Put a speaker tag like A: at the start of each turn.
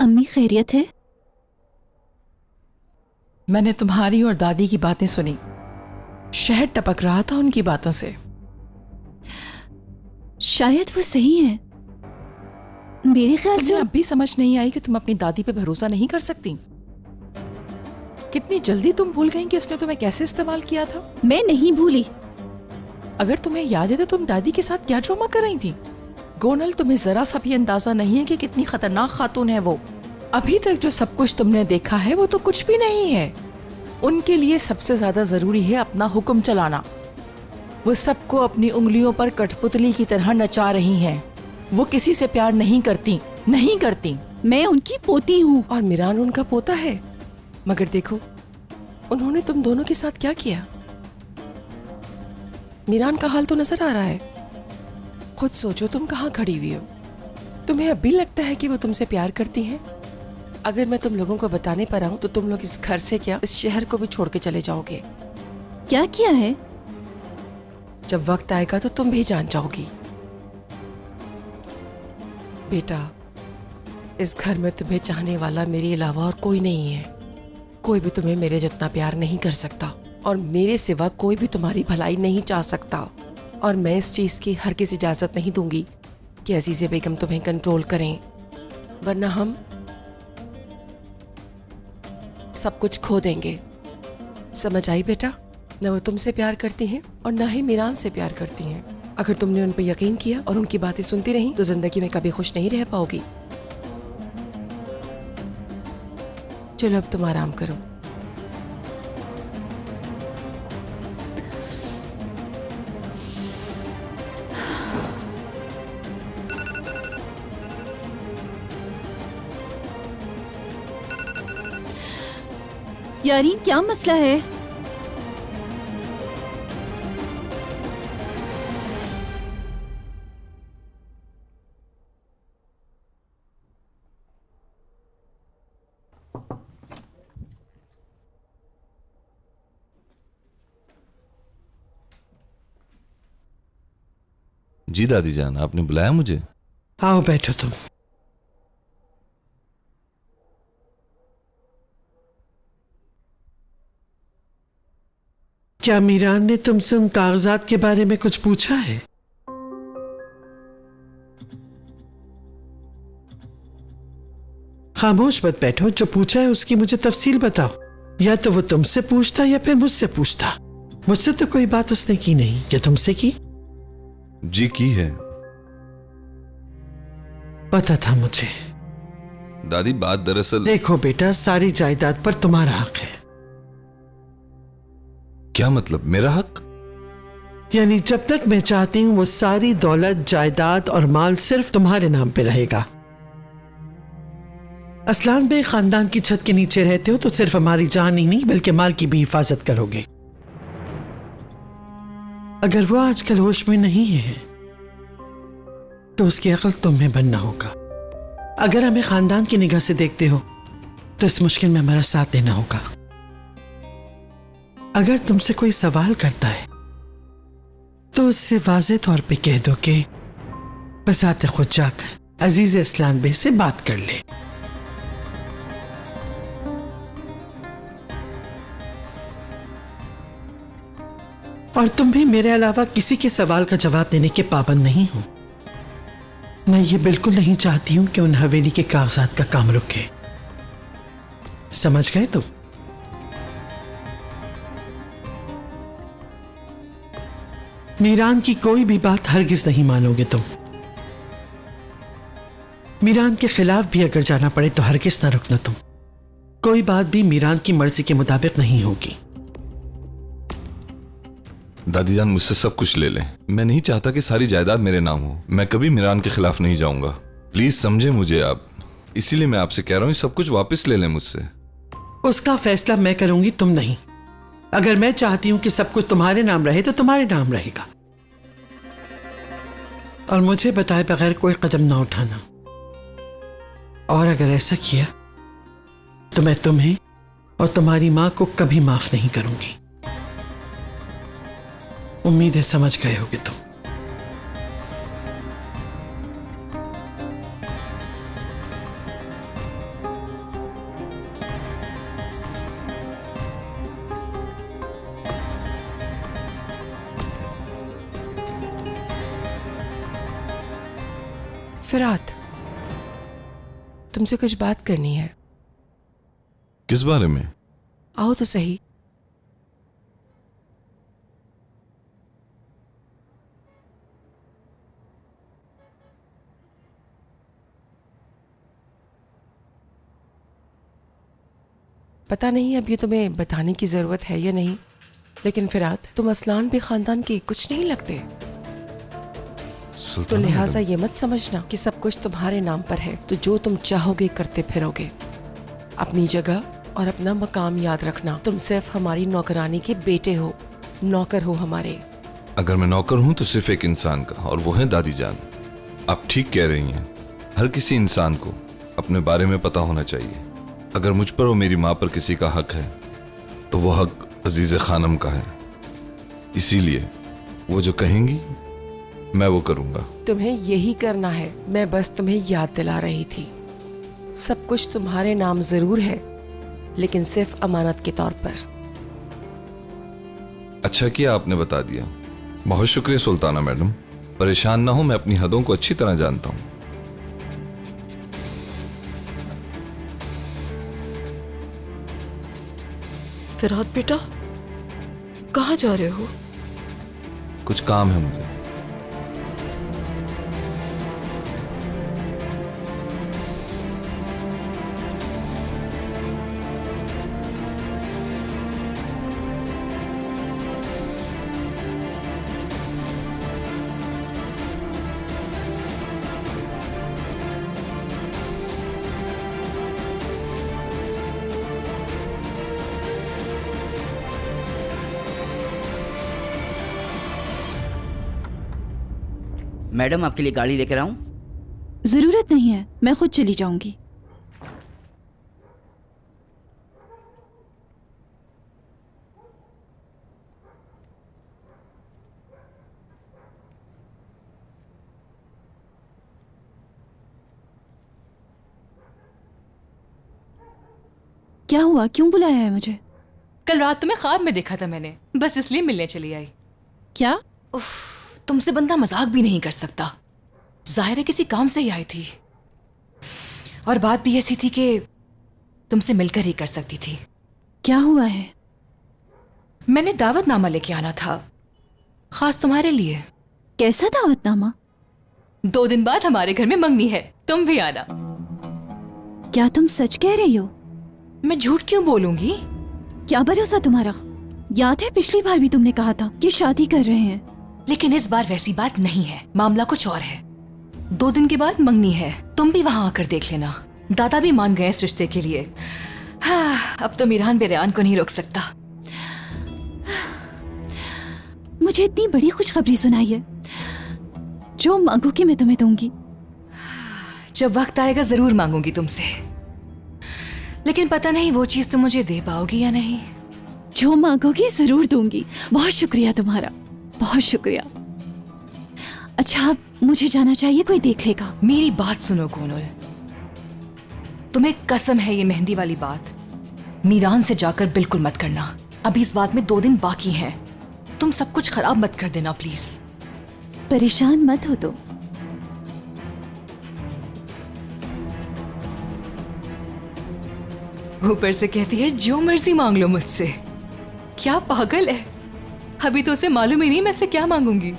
A: अम्मी खैरियत है?
B: मैंने तुम्हारी और दादी की बातें सुनी। शहद टपक रहा था उनकी बातों से।
A: शायद वो सही है। मेरे ख्याल से
B: तुम्हें अब भी समझ नहीं आई कि तुम अपनी दादी पे भरोसा नहीं कर सकती? कितनी जल्दी तुम भूल गई कि उसने तुम्हें कैसे इस्तेमाल किया था।
A: मैं नहीं भूली।
B: अगर तुम्हें याद है तो तुम दादी के साथ क्या ड्रामा कर रही थी। गोनल, तुम्हें जरा सा भी अंदाजा नहीं है कि कितनी खतरनाक खातून है वो। अभी तक जो सब कुछ तुमने देखा है वो तो कुछ भी नहीं है। उनके लिए सबसे ज्यादा जरूरी है अपना हुक्म चलाना। वो सबको अपनी उंगलियों पर कठपुतली की तरह नचा रही हैं। वो किसी से प्यार नहीं करती, नहीं करती।
A: मैं उनकी पोती हूँ।
B: और मिरान उनका पोता है। मगर देखो उन्होंने तुम दोनों के साथ क्या किया। मिरान का हाल तो नजर आ रहा है। खुद सोचो तुम कहाँ खड़ी हुई हो। तुम्हें अब भी लगता है कि वो तुमसे प्यार करती हैं? अगर मैं तुम लोगों को बताने पर आऊं तो तुम लोग इस घर से क्या इस शहर को भी छोड़ के चले जाओगे।
A: क्या किया है?
B: जब वक्त आएगा तो तुम भी जान जाओगी। बेटा, इस घर में तुम्हें चाहने वाला मेरे अलावा और कोई नहीं है। कोई भी तुम्हें मेरे जितना प्यार नहीं कर सकता और मेरे सिवा कोई भी तुम्हारी भलाई नहीं चाह सकता। और मैं इस चीज की हरगिज़ इजाजत नहीं दूंगी कि अजीज़े बेगम तुम्हें कंट्रोल करें, वरना हम सब कुछ खो देंगे। समझ आई बेटा? न वो तुमसे प्यार करती हैं और न ही मिरान से प्यार करती हैं। अगर तुमने उन पर यकीन किया और उनकी बातें सुनती रही तो जिंदगी में कभी खुश नहीं रह पाओगी। चलो अब तुम आराम करो।
A: यारीन, क्या मसला है?
C: जी दादी जान, आपने बुलाया मुझे?
D: आओ बैठो तुम। क्या मीरान ने तुमसे उन कागजात के बारे में कुछ पूछा है? खामोश मत बैठो। जो पूछा है उसकी मुझे तफसील बताओ। या तो वो तुमसे पूछता या फिर मुझसे पूछता। मुझसे तो कोई बात उसने की नहीं। क्या तुमसे की?
C: जी की है।
D: पता था मुझे।
C: दादी बात दरअसल।
D: देखो बेटा, सारी जायदाद पर तुम्हारा हक है।
C: क्या मतलब मेरा हक?
D: यानी जब तक मैं चाहती हूं वो सारी दौलत, जायदाद और माल सिर्फ तुम्हारे नाम पे रहेगा। असलान बे खानदान की छत के नीचे रहते हो तो सिर्फ हमारी जान ही नहीं बल्कि माल की भी हिफाजत करोगे। अगर वो आजकल होश में नहीं है तो उसकी अक्ल तुम में बनना होगा। अगर हमें खानदान की निगाह से देखते हो तो इस मुश्किल में हमारा साथ देना होगा। अगर तुमसे कोई सवाल करता है तो उससे वाज़ेह तौर पे कह दो कि बसाते खुद जाकर अजीज असलान बे से बात कर ले। और तुम भी मेरे अलावा किसी के सवाल का जवाब देने के पाबंद नहीं हो। मैं ये बिल्कुल नहीं चाहती हूं कि उन हवेली के कागजात का काम रुके। समझ गए तुम? मीरान की कोई भी बात हरगिज नहीं मानोगे तुम। मीरान के खिलाफ भी अगर जाना पड़े तो हरगिज ना रुकना तुम। कोई बात भी मीरान की मर्जी के मुताबिक नहीं होगी।
C: दादी जान मुझसे सब कुछ ले लें। मैं नहीं चाहता कि सारी जायदाद मेरे नाम हो। मैं कभी मिरान के खिलाफ नहीं जाऊंगा। प्लीज समझे मुझे आप। इसीलिए मैं आपसे कह रहा हूं सब कुछ वापस ले लें मुझसे।
D: उसका फैसला मैं करूंगी, तुम नहीं। अगर मैं चाहती हूं कि सब कुछ तुम्हारे नाम रहे तो तुम्हारे नाम रहेगा। और मुझे बताए बगैर कोई कदम ना उठाना। और अगर ऐसा किया तो मैं तुम्हें और तुम्हारी मां को कभी माफ नहीं करूंगी। उम्मीद है समझ गए होगे तुम।
B: फिरात, तुमसे कुछ बात करनी है।
C: किस बारे में?
B: आओ तो सही। पता नहीं अब ये तुम्हें बताने की जरूरत है या नहीं, लेकिन फिरात तुम असलान भी खानदान के कुछ नहीं लगते। तो
C: सुल्ताना
B: लिहाजा
C: मैडम,
B: ये मत समझना कि सब कुछ तुम्हारे नाम पर है, तो जो तुम चाहोगे करते फिरोगे। अपनी जगह और अपना मकाम याद रखना। तुम सिर्फ हमारी नौकरानी के बेटे हो, नौकर हो हमारे।
C: अगर मैं नौकर हूं तो सिर्फ एक इंसान का, और वो है दादी जान। आप ठीक कह रही हैं। हर किसी इंसान को अपने बारे में पता होना चाहिए। अगर मुझ पर और मेरी माँ पर किसी का हक है तो वो हक अजीज खानम का है। इसीलिए वो जो कहेंगी मैं वो करूंगा।
B: तुम्हें यही करना है, मैं बस तुम्हें याद दिला रही थी। सब कुछ तुम्हारे नाम जरूर है, लेकिन सिर्फ अमानत के तौर पर।
C: अच्छा किया आपने बता दिया। बहुत शुक्रिया सुल्ताना मैडम। परेशान ना हो, मैं अपनी हदों को अच्छी तरह जानता हूँ।
A: फिरात बेटा, कहाँ जा रहे हो?
C: कुछ काम है मुझे।
E: मैडम आपके लिए गाड़ी लेकर आऊं?
A: जरूरत नहीं है, मैं खुद चली जाऊंगी। क्या हुआ, क्यों बुलाया है मुझे?
F: कल रात तुम्हें ख्वाब में देखा था मैंने, बस इसलिए मिलने चली आई।
A: क्या?
F: उफ, तुमसे बंदा मजाक भी नहीं कर सकता। जाहिर है किसी काम से ही आई थी, और बात भी ऐसी थी कि तुमसे मिलकर ही कर सकती थी।
A: क्या हुआ है?
F: मैंने दावतनामा लेके आना था, खास तुम्हारे लिए।
A: कैसा दावतनामा?
F: 2 दिन बाद हमारे घर में मंगनी है, तुम भी आना।
A: क्या तुम सच कह रही हो?
F: मैं झूठ क्यों बोलूंगी?
A: क्या भरोसा तुम्हारा? याद है पिछली बार भी तुमने कहा था कि शादी कर रहे हैं।
F: लेकिन इस बार वैसी बात नहीं है, मामला कुछ और है। 2 दिन के बाद मंगनी है, तुम भी वहां आकर देख लेना। दादा भी मान गए इस रिश्ते के लिए। हाँ, अब तो मीरान बेरियान को नहीं रोक सकता।
A: मुझे इतनी बड़ी खुशखबरी सुनाई है, जो मांगोगी मैं तुम्हें दूंगी।
F: जब वक्त आएगा जरूर मांगूंगी तुमसे, लेकिन पता नहीं वो चीज तुम मुझे दे पाओगी या नहीं।
A: जो मांगोगी जरूर दूंगी। बहुत शुक्रिया तुम्हारा, बहुत शुक्रिया। अच्छा, अब मुझे जाना चाहिए, कोई देख लेगा।
F: मेरी बात सुनो गोनुल, तुम्हें कसम है ये मेहंदी वाली बात मीरान से जाकर बिल्कुल मत करना। अभी इस बात में 2 दिन बाकी हैं। तुम सब कुछ खराब मत कर देना प्लीज।
A: परेशान मत हो तो।
F: ऊपर से कहती है जो मर्जी मांग लो मुझसे। क्या पागल है, अभी तो उसे मालूम ही नहीं मैं से क्या मांगूंगी।